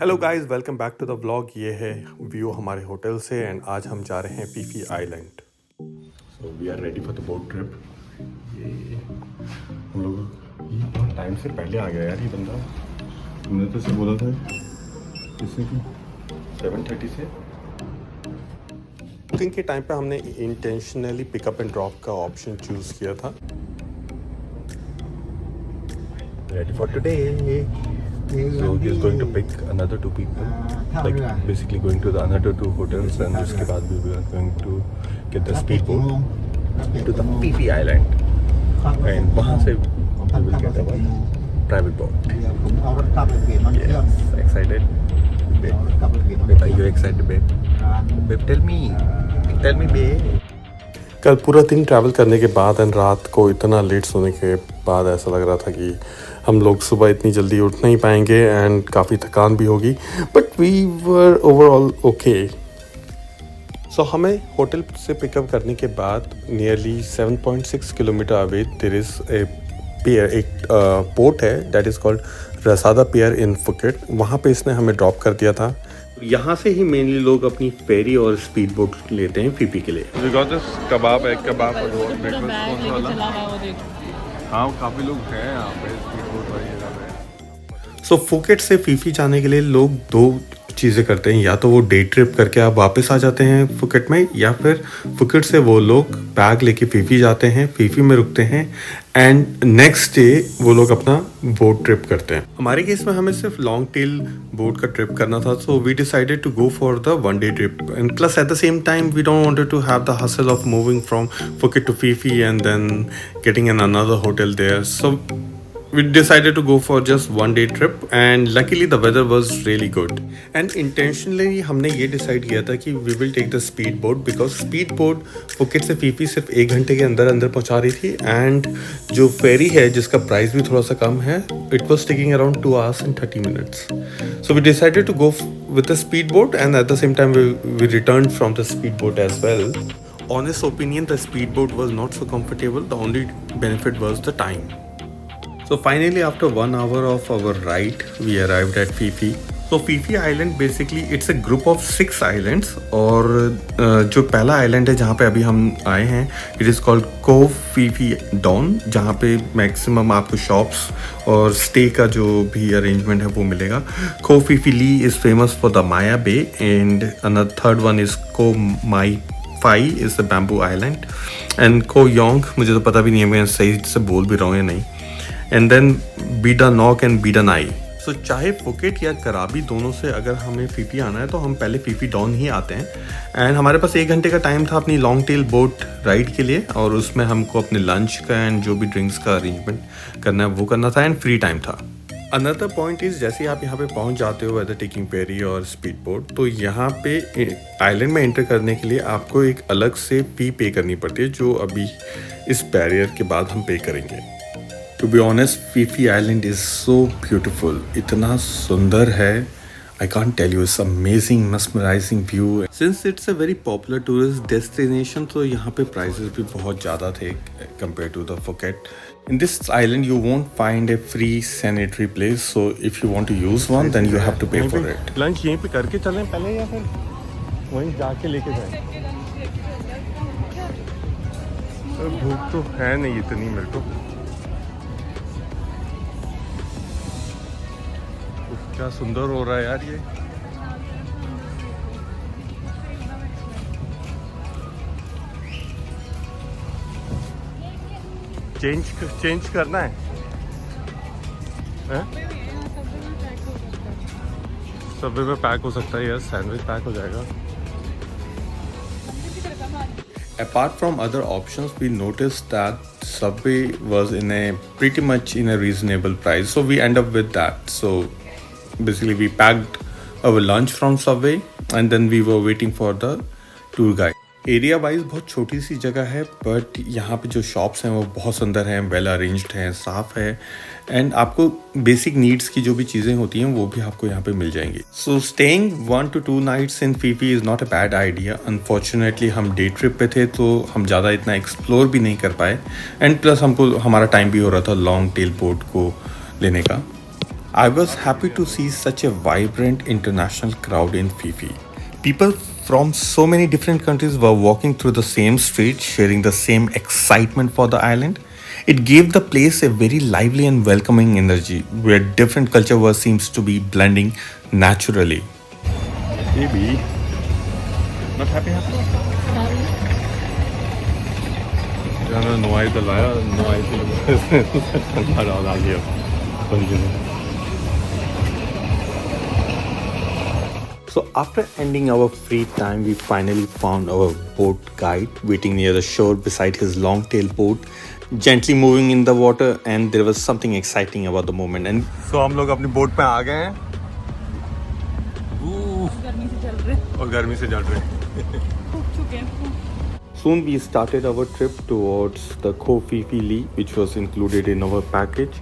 Hello guys, welcome back to the vlog. ये है view हमारे होटल से एंड आज हम जा रहे हैं Phi Phi island. So we are ready for the boat trip. ये हम लोग ये बहुत टाइम से पहले आ गया यार ये बंदा। हमने तो इसे बोला था इससे कि 7:30 से। बुकिंग के टाइम पे हमने इंटेंशनली पिकअप एंड ड्रॉप का ऑप्शन चूज़ किया था। Ready for today. So he's going to pick another two people, like basically going to the another two hotels, and उसके बाद we are going to get the speedboat to the Phi Island, and वहाँ से we will get our private boat. Yes, excited. Babe, are you excited, babe? Babe, tell me, babe. कल पूरा दिन travel करने के बाद एंड रात को इतना लेट सोने के बाद ऐसा लग रहा था कि हम लोग सुबह इतनी जल्दी उठ नहीं पाएंगे एंड काफ़ी थकान भी होगी, but we were overall okay. So हमें होटल से पिकअप करने के बाद nearly 7.6 kilometre away there is a pier, एक पोर्ट है that is called Rassada pier in Phuket. वहाँ पे इसने हमें ड्रॉप कर दिया था। यहाँ से ही मेनली लोग अपनी फेरी और स्पीड बोट लेते हैं फीफी के लिए। कबाब है, कबाब और ब्रेकफास्ट वाला। हाँ, काफ़ी लोग हैं यहाँ पे स्पीड बोट वाली जगह पे। सो फुकेट से फीफी जाने के लिए लोग दो चीज़ें करते हैं, या तो वो डे ट्रिप करके आप वापस आ जाते हैं फुकेट में, या फिर फुकेट से वो लोग बैग लेके फीफी जाते हैं, फीफी में रुकते हैं एंड नेक्स्ट डे वो लोग अपना बोट ट्रिप करते हैं। हमारे केस में हमें सिर्फ लॉन्ग टेल बोट का ट्रिप करना था, so we decided to go for the one day trip and plus at the same time we don't wanted to have the hassle of moving from Phuket to Phi Phi and then getting in another hotel there. So we decided to go for just one day trip and luckily the weather was really good and intentionally हमने ये decide किया था कि we will take the speed boat because speed boat Phuket से Phi Phi सिर्फ 1 घंटे के अंदर पहुंचा रही थी एंड जो फेरी है जिसका प्राइस भी थोड़ा सा कम है, it was taking around 2 hours and 30 minutes. So we decided to go with the speed boat and at the same time we returned from the speed boat as well. Honest opinion, the speed boat was not so comfortable. The only benefit was the time. So finally after 1 hour of our ride we arrived at Phi. So Phi Island basically it's a group of 6 islands और जो पहला island है जहाँ पे अभी हम आए हैं it is called cove Phi Phi Don, जहाँ पे मैक्सिमम आपको शॉप्स और स्टे का जो भी अरेंजमेंट है वो मिलेगा। Koh Phi Phi Leh is famous for the Maya Bay and another third one is Koh Mai Phai is the bamboo island and Koh Yong, मुझे तो पता भी नहीं है मैं सही से बोल भी रहा हूँ या नहीं, एंड देन बीडा नॉक एंड बीडा नाई। सो चाहे फुकेट या कराबी दोनों से अगर हमें फीफी आना है तो हम पहले फीफी डॉन ही आते हैं एंड हमारे पास 1 घंटे का टाइम था अपनी लॉन्ग टेल बोट राइड के लिए और उसमें हमको अपने लंच का एंड जो भी ड्रिंक्स का अरेंजमेंट करना है वो करना था एंड फ्री टाइम था। अनदर पॉइंट इज़ जैसे आप यहाँ पे पहुँच जाते हो वेदर टेकिंग फेरी और स्पीड बोट, तो यहाँ पे आइलैंड में एंटर करने के लिए आपको एक अलग से फी पे करनी पड़ती है जो अभी इस बैरियर के बाद हम पे करेंगे। To be honest, Phi Island is so beautiful. इतना सुंदर है. I can't tell you. It's amazing, mesmerizing view. Since it's a very popular tourist destination, तो यहाँ पे prices भी बहुत ज़्यादा थे compared to the Phuket. In this island, you won't find a free sanitary place. So if you want to use one, then you have to pay for it. Lunch यहीं पे करके चलें पहले या फिर वहीं जाके लेके जाएं? भूख तो है नहीं इतनी मेरे को। क्या सुंदर हो रहा है यार ये। चेंज करना है, सबवे में पैक हो सकता है यार, सैंडविच पैक हो जाएगा। Apart from other options, we noticed that Subway was in a pretty much in a reasonable price, so we end up with that. So basically we packed our lunch from Subway and then we were waiting for the tour guide. Area wise बहुत छोटी सी जगह है but यहाँ पे जो shops हैं वो बहुत सुंदर हैं, वेल अरेंज्ड हैं, साफ़ है एंड आपको बेसिक नीड्स की जो भी चीज़ें होती हैं वो भी आपको यहाँ पे मिल जाएंगी। So staying 1 to 2 nights in Phi Phi is not a bad idea. Unfortunately हम डे ट्रिप पे थे तो हम ज़्यादा इतना एक्सप्लोर भी नहीं कर पाए एंड प्लस हमको हमारा टाइम भी हो रहा था लॉन्ग टेल बोट को लेने का। I was happy to see such a vibrant international crowd in Fifi. People from so many different countries were walking through the same street, sharing the same excitement for the island. It gave the place a very lively and welcoming energy where different culture was seems to be blending naturally. Baby, not happy happy? Yana Noai Dalaya, Noai So after ending our free time, we finally found our boat guide waiting near the shore beside his long-tail boat, gently moving in the water, and there was something exciting about the moment. And so हम लोग अपनी boat पे आ गए हैं और गर्मी से जल रहे हैं. Soon we started our trip towards the Koh Phi Phi Lee, which was included in our package.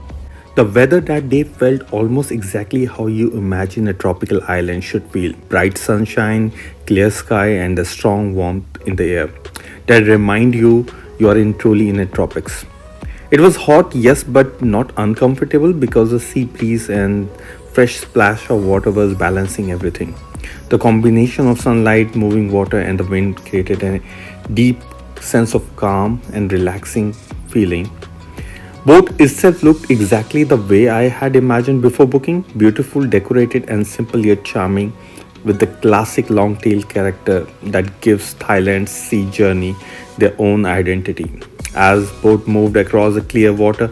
The weather that day felt almost exactly how you imagine a tropical island should feel. Bright sunshine, clear sky, and a strong warmth in the air that remind you are in truly in a tropics. It was hot, yes, but not uncomfortable because the sea breeze and fresh splash of water was balancing everything. The combination of sunlight, moving water, and the wind created a deep sense of calm and relaxing feeling. Boat itself looked exactly the way I had imagined before booking, beautiful, decorated, and simple yet charming, with the classic long tail character that gives Thailand's sea journey their own identity. As boat moved across the clear water,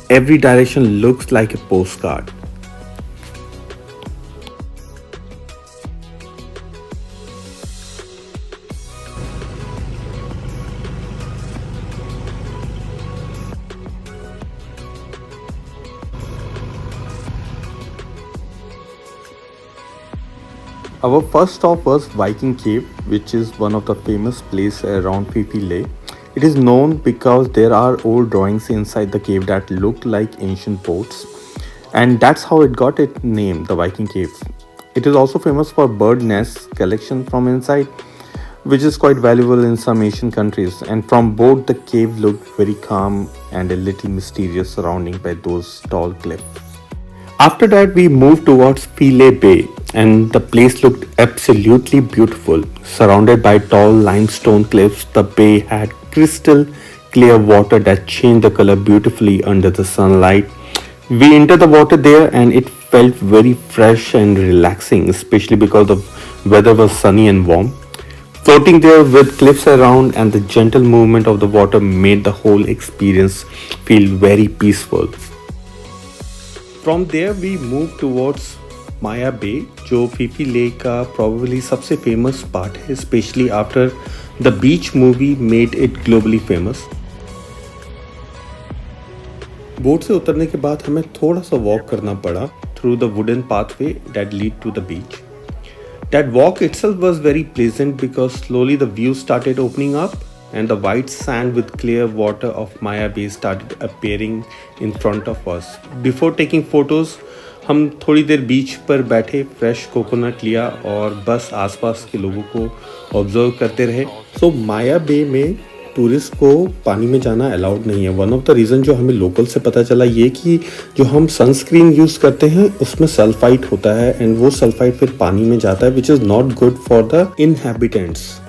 every direction looks like a postcard. Our first stop was Viking Cave, which is one of the famous places around Phi Phi Lake. It is known because there are old drawings inside the cave that look like ancient boats, and that's how it got its name, the Viking Cave. It is also famous for bird nests collection from inside, which is quite valuable in some Asian countries. And from board, the cave looked very calm and a little mysterious, surrounding by those tall cliffs. After that, we moved towards Philae Bay, and the place looked absolutely beautiful. Surrounded by tall limestone cliffs, the bay had crystal clear water that changed the color beautifully under the sunlight. We entered the water there, and it felt very fresh and relaxing, especially because the weather was sunny and warm. Floating there with cliffs around and the gentle movement of the water made the whole experience feel very peaceful. From there we moved towards Maya Bay, जो Phi Phi lake का probably सबसे famous part है, especially after the beach movie made it globally famous. Boat से उतरने के बाद हमें थोड़ा सा वॉक करना पड़ा through the wooden pathway that lead to the beach. That walk itself was very pleasant because slowly the view started opening up and the white sand with clear water of Maya Bay started appearing in front of us. Before taking photos, हम थोड़ी देर बीच पर बैठे, fresh coconut लिया और बस आसपास के लोगों को ऑब्जर्व करते रहे. सो माया बे में टूरिस्ट को पानी में जाना अलाउड नहीं है. वन ऑफ द रीज़न जो हमें लोकल से पता चला ये कि जो हम सनस्क्रीन यूज़ करते हैं उसमें सल्फाइड होता है एंड वो सल्फाइड फिर पानी में जाता है which is not good for the inhabitants.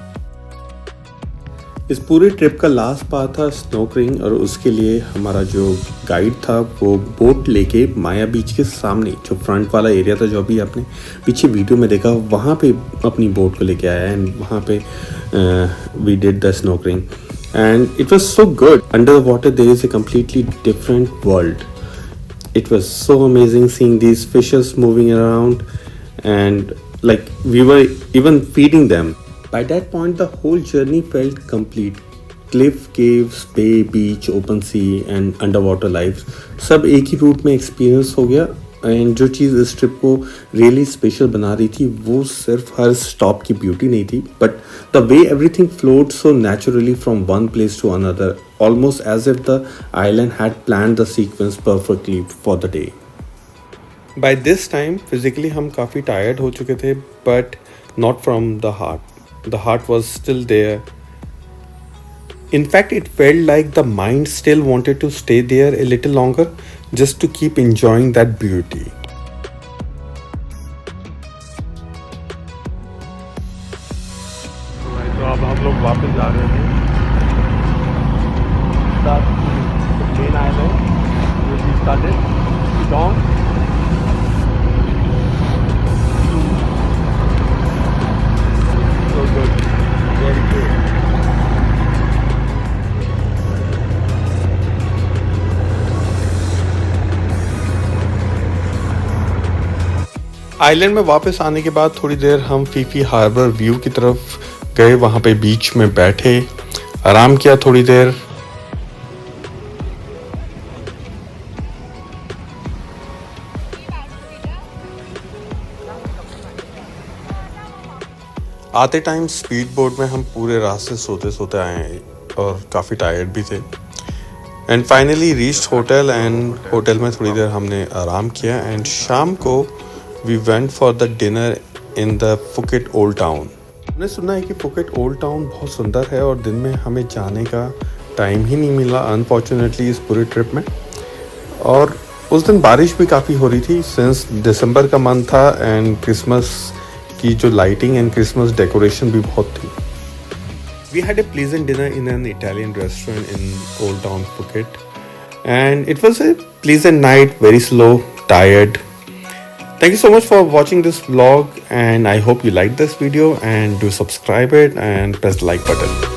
इस पूरे ट्रिप का लास्ट पार्ट था स्नोकरिंग और उसके लिए हमारा जो गाइड था वो बोट लेके माया बीच के सामने जो फ्रंट वाला एरिया था जो अभी आपने पीछे वीडियो में देखा वहाँ पे अपनी बोट को लेके आया एंड वहाँ पे we did the snorkelling and it was so good. Under the water there is a completely different world. It was so amazing seeing these fishes moving around and like we were even feeding them. By that point the whole journey felt complete. Cliff, caves, bay, beach, open sea and underwater life सब एक ही root में experience हो गया. And जो चीज़ इस trip को really special बना रही थी वो सिर्फ हर स्टॉप की ब्यूटी नहीं थी but the way everything float so naturally from one place to another almost as if the island had plan the sequence perfectly for the day. By this time physically हम काफ़ी tired हो चुके थे but not from the heart. The heart was still there. In fact, it felt like the mind still wanted to stay there a little longer just to keep enjoying that beauty. started. Putong. So good. Very good. Island में वापस आने के बाद थोड़ी देर हम Phi Phi harbour view की तरफ गए, वहाँ पे बीच में बैठे, आराम किया थोड़ी देर। आते टाइम स्पीड बोट में हम पूरे रास्ते सोते सोते आए हैं और काफ़ी टायर्ड भी थे। And finally reached hotel, and hotel में थोड़ी देर हमने आराम किया एंड शाम को we went for the dinner in the Phuket old town. हमने सुना है कि फुकेट ओल्ड टाउन बहुत सुंदर है और दिन में हमें जाने का टाइम ही नहीं मिला अनफॉर्चुनेटली इस पूरे ट्रिप में। और उस दिन बारिश भी काफ़ी हो रही थी सिंस दिसंबर का मंथ था एंड क्रिसमस की जो लाइटिंग एंड क्रिसमस डेकोरेशन भी बहुत थी। We had a pleasant dinner in an Italian restaurant in Old Town Phuket, and it was a pleasant night, very slow, tired. Thank you so much for watching this vlog, and I hope you liked this video, and do subscribe it and press the like button.